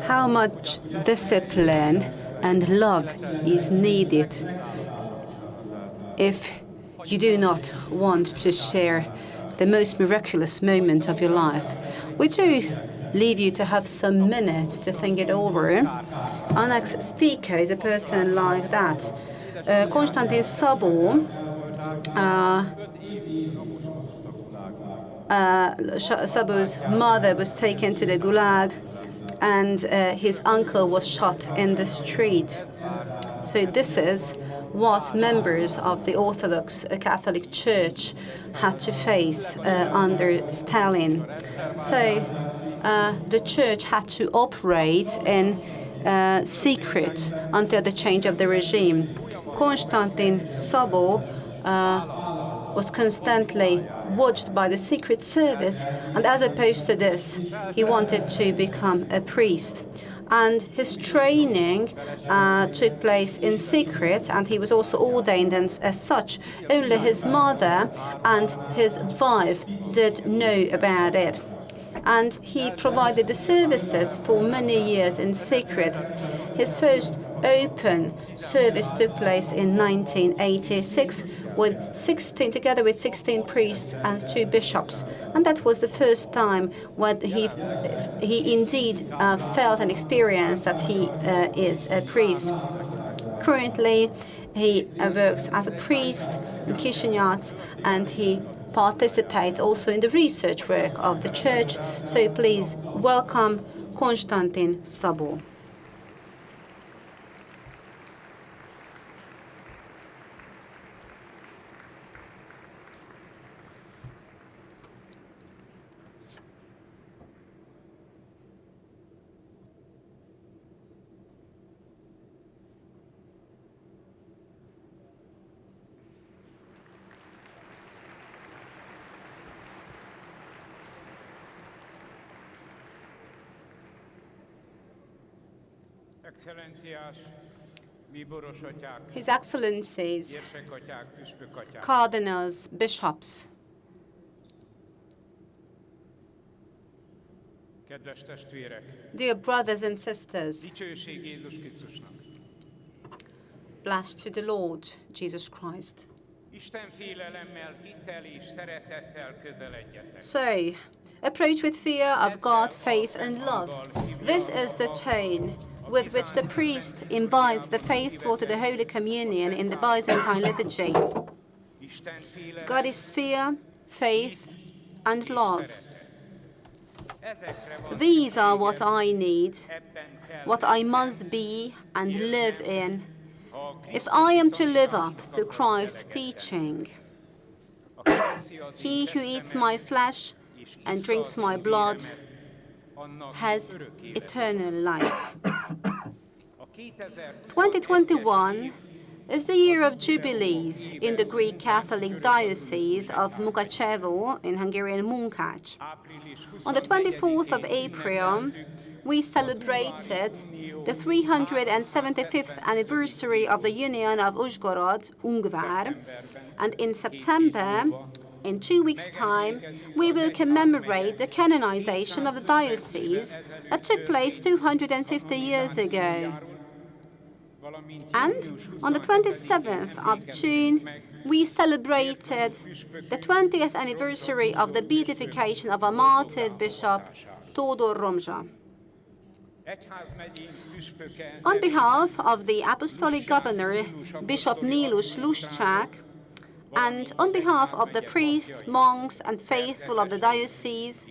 How much discipline and love is needed if you do not want to share the most miraculous moment of your life. We do leave you to have some minutes to think it over. Our next speaker is a person like that. Konstantin Szabó, Szabó's mother was taken to the Gulag, and his uncle was shot in the street. So this is what members of the Orthodox Catholic Church had to face under Stalin. So the church had to operate in secret until the change of the regime. Konstantin Szabó was constantly watched by the Secret Service, and as opposed to this, he wanted to become a priest. And his training took place in secret, and he was also ordained as such. Only his mother and his wife did know about it. And he provided the services for many years in secret. His first open service took place in 1986 together with 16 priests and 2 bishops. And that was the first time when he indeed felt and experienced that he is a priest. Currently, he works as a priest in Chisinau, and he participates also in the research work of the church. So please welcome Konstantin Szabó. His Excellencies, Cardinals, Bishops, dear brothers and sisters, blessed to the Lord Jesus Christ. So, approach with fear of God, faith and love. This is the tone with which the priest invites the faithful to the Holy Communion in the Byzantine liturgy. God is fear, faith, and love. These are what I need, what I must be and live in, if I am to live up to Christ's teaching. He who eats my flesh and drinks my blood has eternal life. 2021 is the year of jubilees in the Greek Catholic Diocese of Mukachevo in Hungarian Munkács. On the 24th of April, we celebrated the 375th anniversary of the Union of Uzhgorod, Ungvár, and in September, in 2 weeks' time, we will commemorate the canonization of the diocese that took place 250 years ago. And on the 27th of June, we celebrated the 20th anniversary of the beatification of a martyred bishop, Tódor Romzsa. On behalf of the Apostolic Governor, Bishop Nílus Luszczák, and on behalf of the priests, monks, and faithful of the diocese,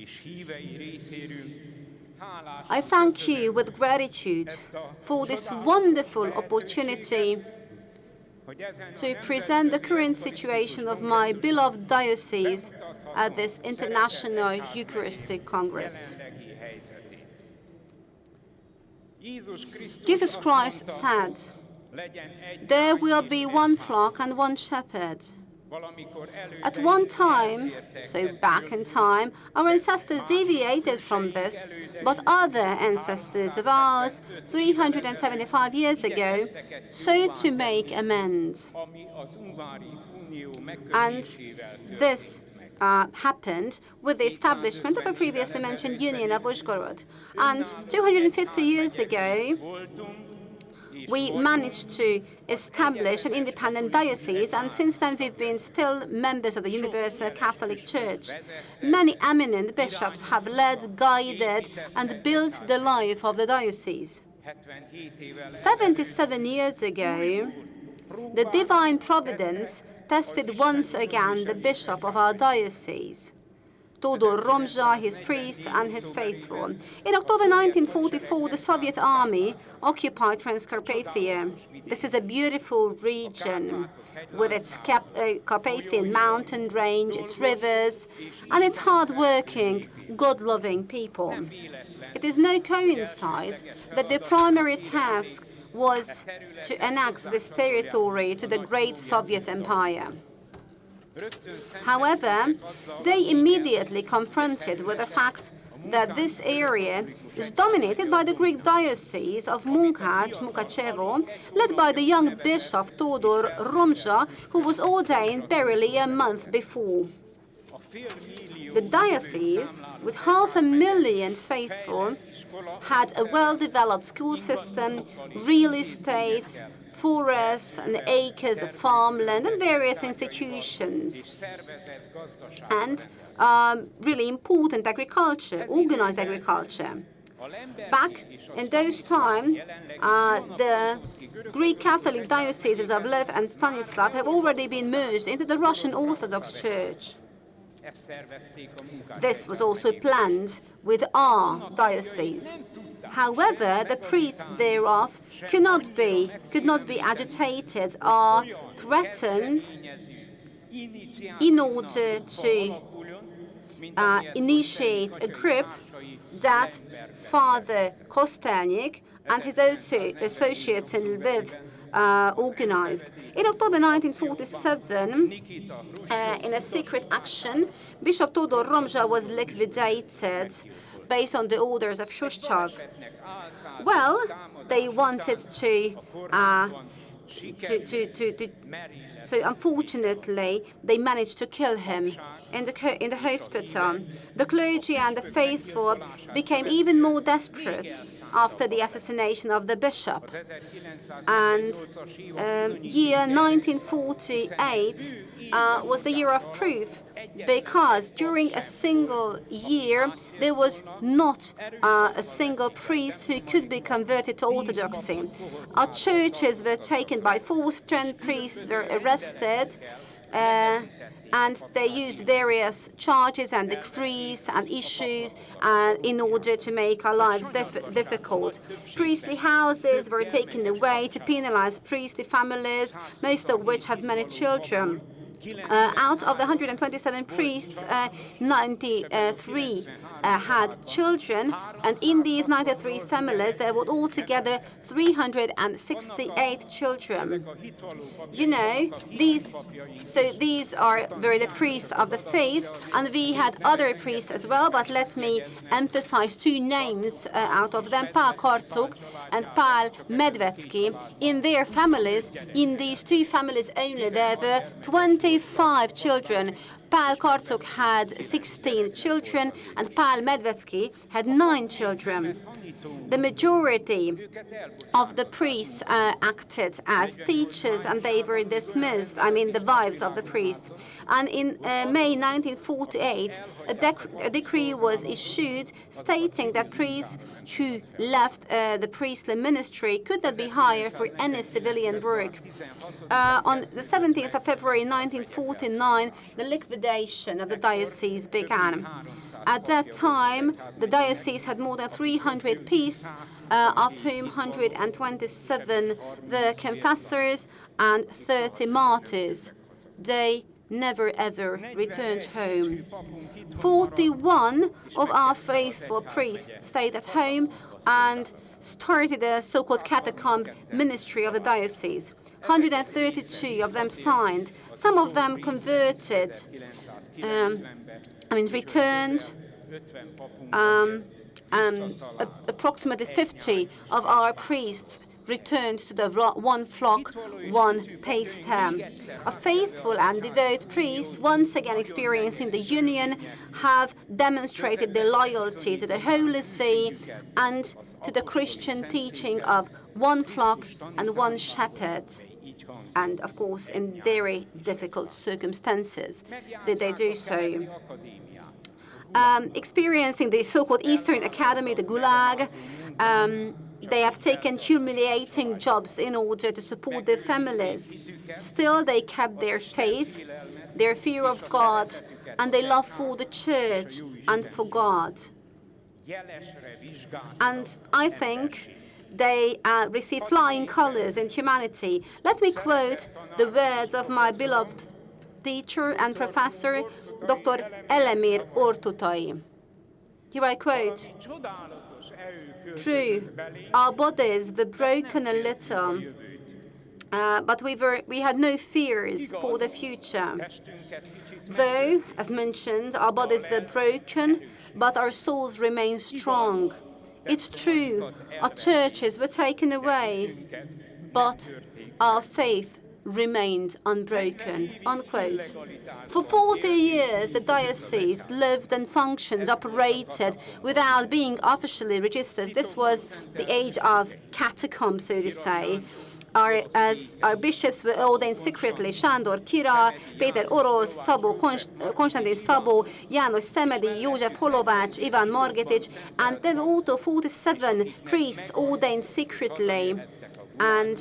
I thank you with gratitude for this wonderful opportunity to present the current situation of my beloved diocese at this International Eucharistic Congress. Jesus Christ said, "There will be one flock and one shepherd." At one time, so back in time, our ancestors deviated from this, but other ancestors of ours, 375 years ago, sought to make amends. And this happened with the establishment of a previously mentioned Union of Uzhgorod. And 250 years ago, we managed to establish an independent diocese, and since then we've been still members of the Universal Catholic Church. Many eminent bishops have led, guided, and built the life of the diocese. 77 years ago, the divine providence tested once again the bishop of our diocese, Todor Romzsa, his priests, and his faithful. In October 1944, the Soviet army occupied Transcarpathia. This is a beautiful region with its Carpathian mountain range, its rivers, and its hard-working, God-loving people. It is no coincidence that the primary task was to annex this territory to the great Soviet Empire. However, they immediately confronted with the fact that this area is dominated by the Greek diocese of Mukachevo, led by the young bishop Todor Romzsa, who was ordained barely a month before. The diocese, with 500,000 faithful, had a well-developed school system, real estate, forests and acres of farmland, and various institutions, and really important agriculture, organized agriculture. Back in those times, the Greek Catholic dioceses of Lviv and Stanislav have already been merged into the Russian Orthodox Church. This was also planned with our diocese. However, the priests thereof could not be agitated or threatened in order to initiate a group that Father Kostelnik and his associates in Lviv organized. In October 1947, in a secret action, Bishop Todor Romzsa was liquidated based on the orders of Khrushchev. Well, they wanted so unfortunately, they managed to kill him in the hospital. The clergy and the faithful became even more desperate after the assassination of the bishop. And year 1948 was the year of proof, because during a single year there was not a single priest who could be converted to Orthodoxy. Our churches were taken by force, 10 priests were arrested, and they used various charges and decrees and issues in order to make our lives difficult. Priestly houses were taken away to penalize priestly families, most of which have many children. Out of the 127 priests, 93 had children, and in these 93 families there were altogether 368 children. You know, these are the priests of the faith, and we had other priests as well, but let me emphasize two names out of them, Pál Karczuk and Pál Medvecki. In their families, in these two families only, there were 25 children. Pál Karczuk had 16 children, and Pál Medvecki had 9 children. The majority of the priests acted as teachers, and they were dismissed, the wives of the priests. And in May 1948, a decree was issued stating that priests who left the priestly ministry could not be hired for any civilian work. On the 17th of February 1949, the liquidation of the diocese began. At that time, the diocese had more than 300 priests, of whom 127 were confessors and 30 martyrs. They never ever returned home. 41 of our faithful priests stayed at home and started a so-called catacomb ministry of the diocese. 132 of them signed. Some of them converted, returned, and approximately 50 of our priests returned to the one flock, one pastor. A faithful and devout priest, once again experiencing the union, have demonstrated their loyalty to the Holy See and to the Christian teaching of one flock and one shepherd. And of course, in very difficult circumstances did they do so. Experiencing the so-called Eastern Academy, the Gulag, they have taken humiliating jobs in order to support their families. Still, they kept their faith, their fear of God, and their love for the church and for God. And I think they received flying colors in humanity. Let me quote the words of my beloved teacher and professor, Dr. Elemir Ortutai. Here I quote, "True, our bodies were broken a little, but we had no fears for the future. Though, as mentioned, our bodies were broken, but our souls remain strong. It's true, our churches were taken away, but our faith remained unbroken," unquote. For 40 years, the diocese lived and functioned, operated without being officially registered. This was the age of catacombs, so to say. Our bishops were ordained secretly: Sándor Kira, Péter Orosz, Szabó, Konstantin Szabó, János Szemedi, József Holovács, Ivan Margetics, and there were also 47 priests ordained secretly. And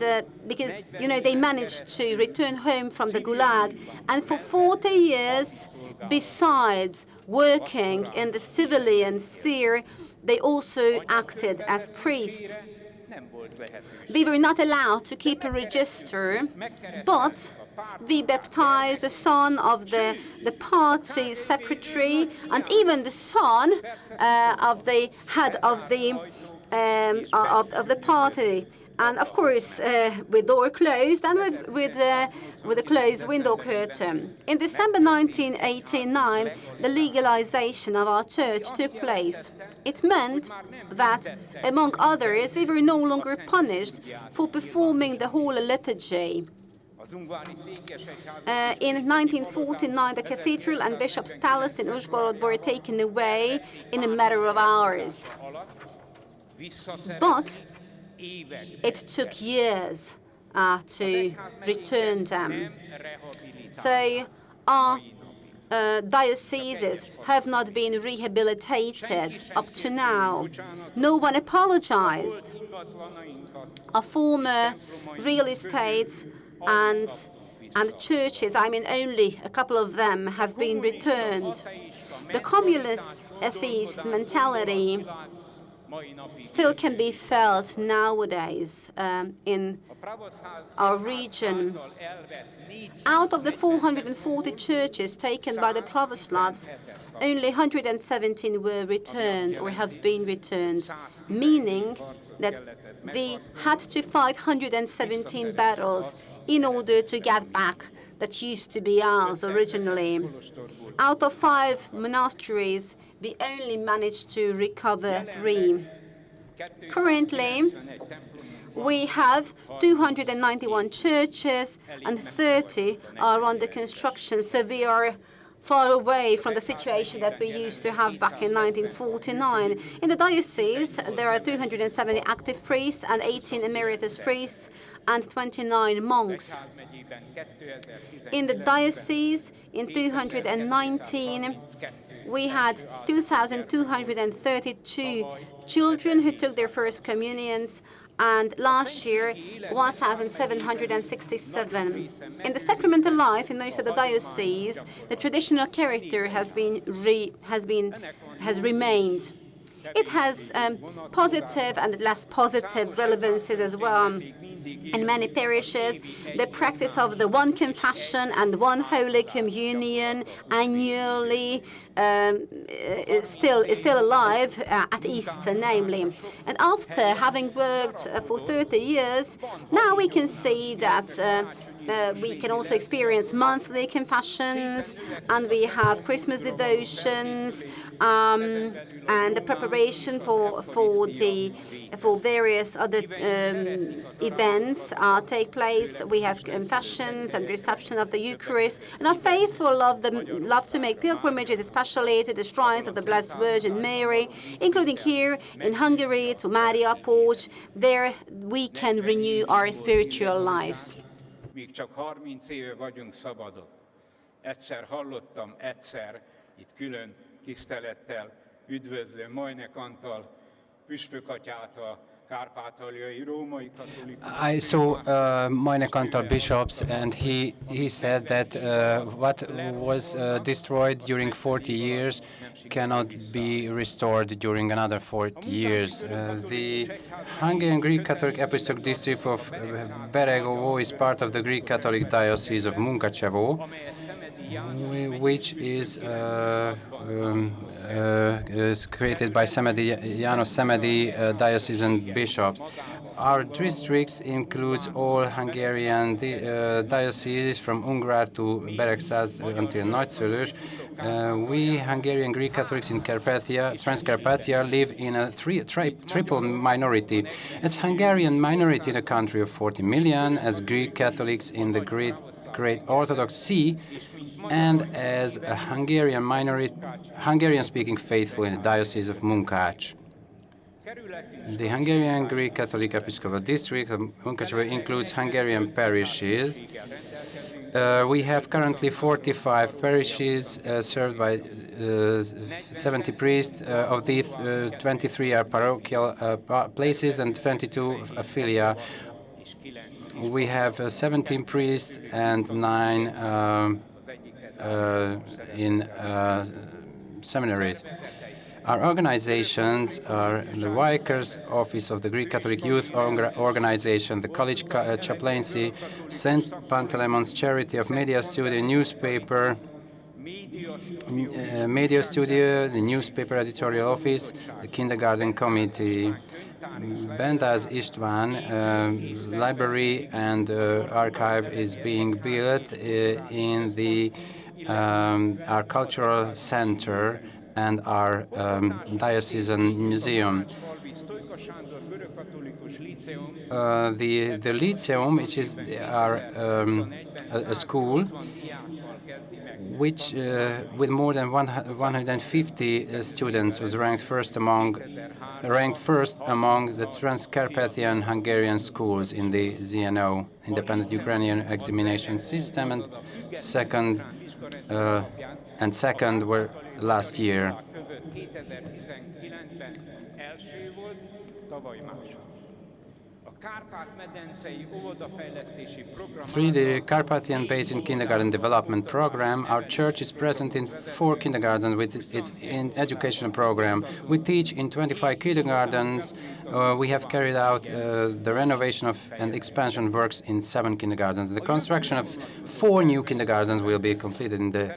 because, they managed to return home from the Gulag. And for 40 years, besides working in the civilian sphere, they also acted as priests. We were not allowed to keep a register, but we baptized the son of the party secretary and even the son of the head of the party. And of course, with door closed and with a closed window curtain. In December 1989, the legalization of our church took place. It meant that, among others, we were no longer punished for performing the Holy Liturgy. In 1949, the cathedral and bishop's palace in Uzhgorod were taken away in a matter of hours. But it took years to return them. So our dioceses have not been rehabilitated up to now. No one apologized. Our former real estates and churches, only a couple of them have been returned. The communist atheist mentality still can be felt nowadays in our region. Out of the 440 churches taken by the Pravoslavs, only 117 were returned or have been returned, meaning that we had to fight 117 battles in order to get back that used to be ours originally. Out of 5 monasteries, we only managed to recover 3. Currently, we have 291 churches and 30 are under construction, so we are far away from the situation that we used to have back in 1949. In the diocese, there are 270 active priests and 18 emeritus priests and 29 monks. In the diocese, in 219, we had 2,232 children who took their first communions, and last year 1,767. In the sacramental life in most of the dioceses, the traditional character has remained. It has positive and less positive relevances as well. In many parishes, the practice of the one confession and one Holy Communion annually is still alive at Easter, namely. And after having worked for 30 years, now we can see that we can also experience monthly confessions, and we have Christmas devotions, and the preparation for various other events take place. We have confessions and reception of the Eucharist, and our faithful love to make pilgrimages, especially to the shrines of the Blessed Virgin Mary, including here in Hungary to Mária Porch. There we can renew our spiritual life. Míg csak 30 éve vagyunk szabadok. Egyszer hallottam, itt külön tisztelettel üdvözlöm Majnek Antal püspökatyát, a kárpátaljai római katolikus. I saw Majnek Antal bishops, and he said that what was destroyed during 40 years cannot be restored during another 40 years. The Hungarian Greek Catholic Apostolic District of Beregovo is part of the Greek Catholic Diocese of Munkachevo, which is created by János Szemedi diocesan bishops. Our districts includes all Hungarian dioceses from Ungrar to Beregszáz until Nagyszülős. We Hungarian Greek Catholics in Transcarpathia live in a triple minority. As Hungarian minority in a country of 40 million, as Greek Catholics in the Great Orthodox See, and as a Hungarian-speaking faithful in the Diocese of Munkács. The Hungarian Greek Catholic Episcopal District of Munkachevo includes Hungarian parishes. We have currently 45 parishes served by 70 priests. Of these, 23 are parochial places and 22 filia. We have 17 priests and 9 in seminaries. Our organizations are the Vicars Office of the Greek Catholic Youth Organization, the College Chaplaincy, St. Pantelemon's Charity of Media Studio newspaper, Media Studio, the newspaper editorial office, the Kindergarten Committee, Bendaz István library and archive is being built in the our cultural center and our diocesan museum. The Lyceum, which is our a school, which with more than 150 students was ranked first among the Transcarpathian Hungarian schools in the ZNO, Independent Ukrainian Examination System, and second were last year. Through the Carpathian Basin Kindergarten Development Program, our church is present in 4 kindergartens with its educational program. We teach in 25 kindergartens. We have carried out the renovation and expansion works in 7 kindergartens. The construction of 4 new kindergartens will be completed in the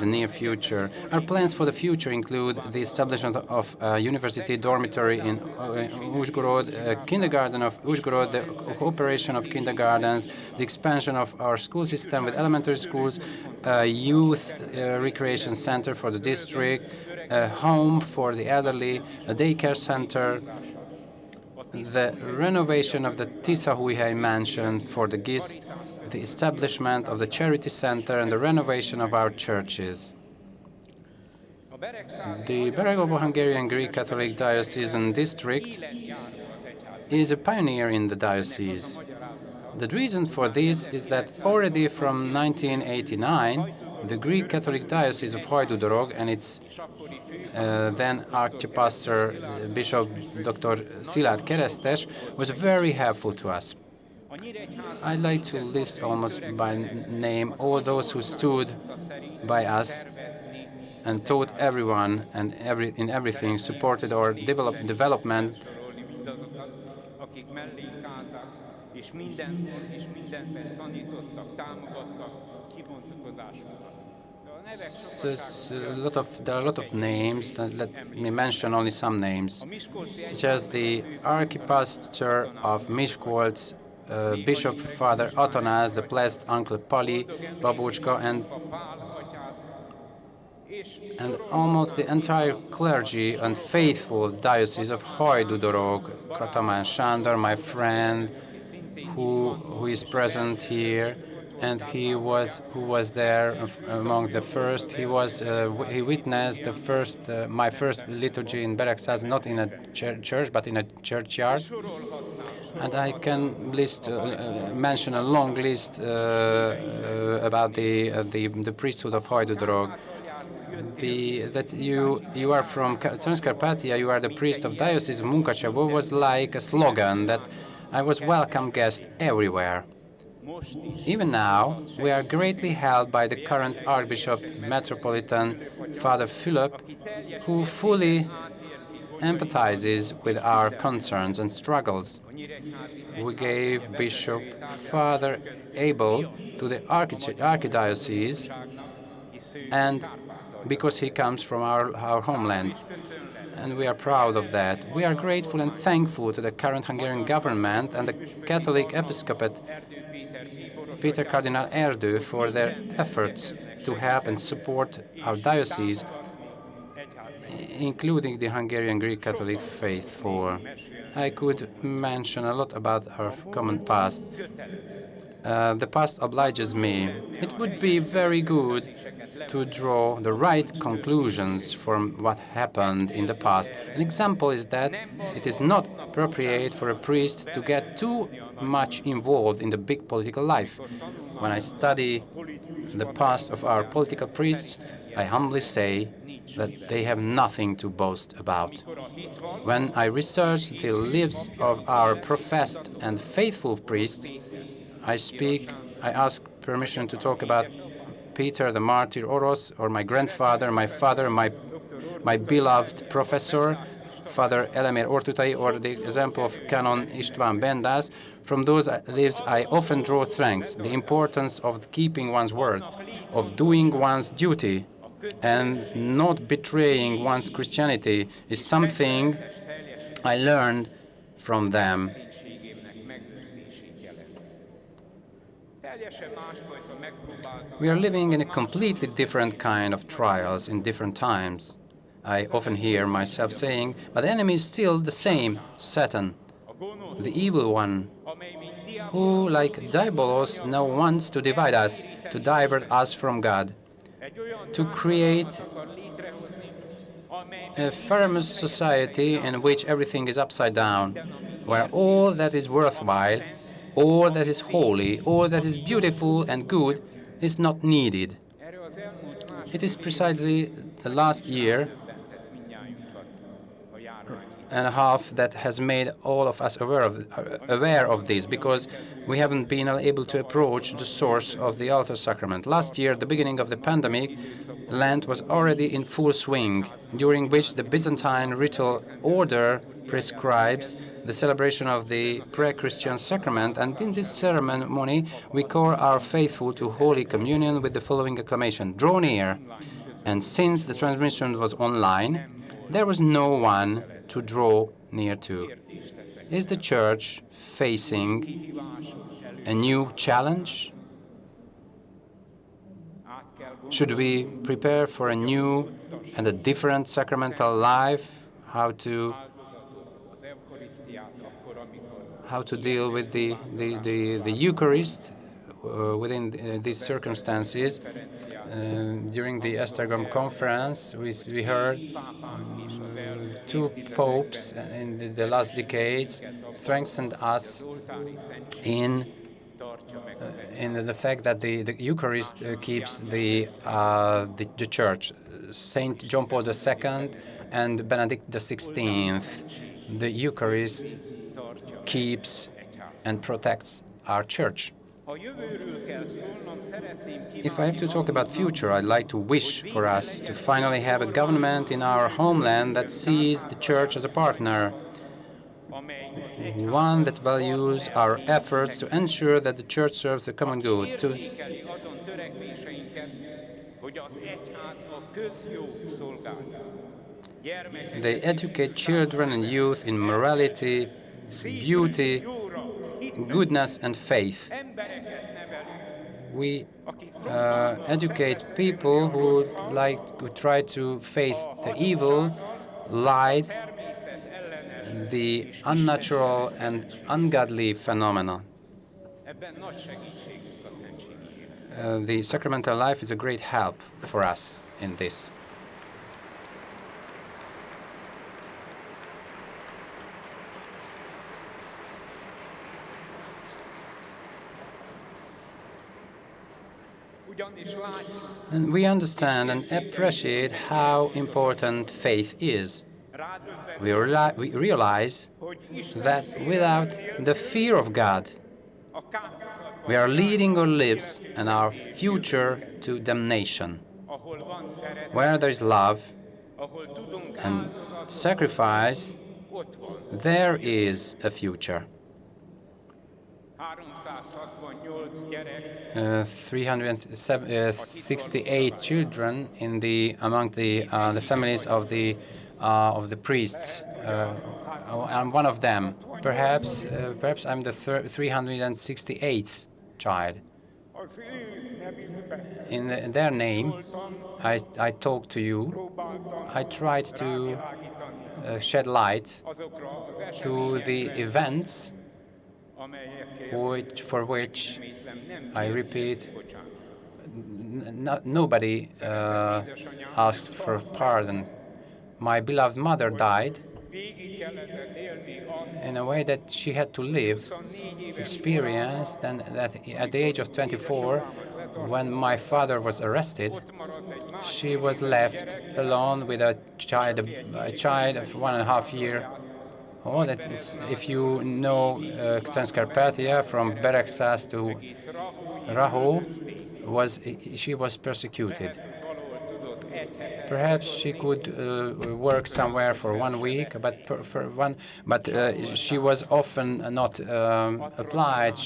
near future. Our plans for the future include the establishment of a university dormitory in Uzhgorod, kindergarten of Uzhgorod, the cooperation of kindergartens, the expansion of our school system with elementary schools, a youth recreation center for the district, a home for the elderly, a daycare center, the renovation of the Tiszaújhely mansion for the GIS, the establishment of the charity center, and the renovation of our churches. The Beregovo Hungarian Greek Catholic Diocesan District is a pioneer in the diocese. The reason for this is that already from 1989, the Greek Catholic Diocese of Hajdúdorog and its then Archipastor Bishop Dr. Szilárd Keresztes was very helpful to us. I'd like to list almost by name all those who stood by us and taught everyone and in everything, supported our development. There are a lot of names. Let me mention only some names, such as the Archipastor of Miskolc, Bishop Father Atanás, the blessed Uncle Pali, Babocska, and almost the entire clergy and faithful diocese of Hajdú-Dorog, Katamán Sándor, my friend, who is present here, and who was there among the first. He witnessed the first my first liturgy in Beregszáz, not in a church but in a churchyard. And I can mention a long list about the priesthood of Hajdú-Dorog. That you are from Transcarpathia, you are the priest of Diocese of Munkacsaba was like a slogan that I was welcome guest everywhere. Even now, we are greatly helped by the current Archbishop Metropolitan Father Philip, who fully empathizes with our concerns and struggles. We gave Bishop Father Abel to the Archdiocese, and because he comes from our homeland. And we are proud of that. We are grateful and thankful to the current Hungarian government and the Catholic Episcopate Peter Cardinal Erdő for their efforts to help and support our diocese, including the Hungarian Greek Catholic faithful. I could mention a lot about our common past. The past obliges me. It would be very good to draw the right conclusions from what happened in the past. An example is that it is not appropriate for a priest to get too much involved in the big political life. When I study the past of our political priests, I humbly say that they have nothing to boast about. When I research the lives of our professed and faithful priests, I ask permission to talk about Peter the Martyr Orosz, or my grandfather, my father, my beloved professor, Father Elemér Ortutai, or the example of Canon István Bendász. From those lives I often draw strength, the importance of keeping one's word, of doing one's duty, and not betraying one's Christianity is something I learned from them. We are living in a completely different kind of trials in different times. I often hear myself saying, but the enemy is still the same, Satan, the evil one, who, like Diabolos, now wants to divide us, to divert us from God, to create a famous society in which everything is upside down, where all that is worthwhile, all that is holy, all that is beautiful and good is not needed. It is precisely the last year and a half that has made all of us aware of this, because we haven't been able to approach the source of the altar sacrament. Last year, at the beginning of the pandemic, Lent was already in full swing, during which the Byzantine ritual order prescribes the celebration of the pre-Christian sacrament, and in this ceremony we call our faithful to Holy Communion with the following acclamation: "Draw near." And since the transmission was online, there was no one to draw near to. Is the Church facing a new challenge? Should we prepare for a new and a different sacramental life? How to deal with the Eucharist within these circumstances. During the Esztergom conference, we heard two popes in the last decades strengthened us in the fact that the Eucharist keeps the Church. Saint John Paul II and Benedict XVI. The Eucharist keeps and protects our Church. If I have to talk about future, I'd like to wish for us to finally have a government in our homeland that sees the Church as a partner, one that values our efforts to ensure that the Church serves the common good. They educate children and youth in morality, beauty, goodness and faith. We educate people who try to face the evil, lies, the unnatural and ungodly phenomena. The sacramental life is a great help for us in this. And we understand and appreciate how important faith is. We realize that without the fear of God, we are leading our lives and our future to damnation. Where there is love and sacrifice, there is a future. 368 children among the families of the priests. I'm one of them. Perhaps I'm the 368th child. In their name, I talk to you. I tried to shed light to the events for which, I repeat, nobody asked for pardon. My beloved mother died in a way that she had to live, experienced, and that at the age of 24, when my father was arrested, she was left alone with a child of 1.5 years. Oh, that is, if you know Transcarpathia from Beregszász to Rahó, she was persecuted. Perhaps she could work somewhere for 1 week, but she was often not applied.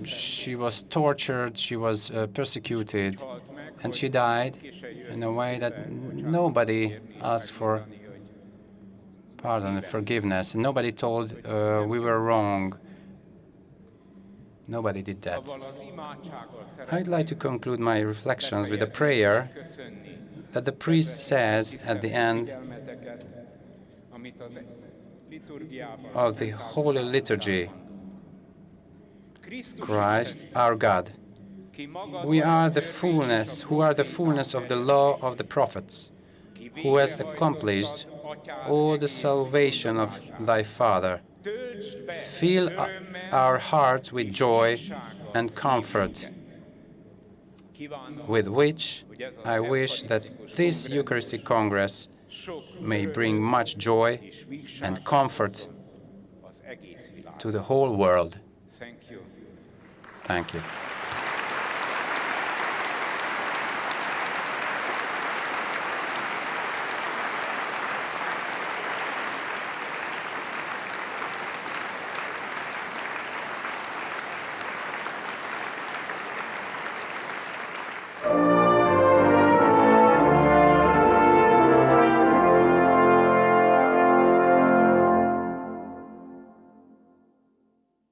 She was tortured. She was persecuted, and she died in a way that nobody asked for pardon and forgiveness. Nobody told we were wrong. Nobody did that. I'd like to conclude my reflections with a prayer that the priest says at the end of the Holy Liturgy. Christ, our God, we are the fullness, who are the fullness of the law of the prophets, who has accomplished all the salvation of thy Father. Fill our hearts with joy and comfort, with which I wish that this Eucharistic Congress may bring much joy and comfort to the whole world. Thank you.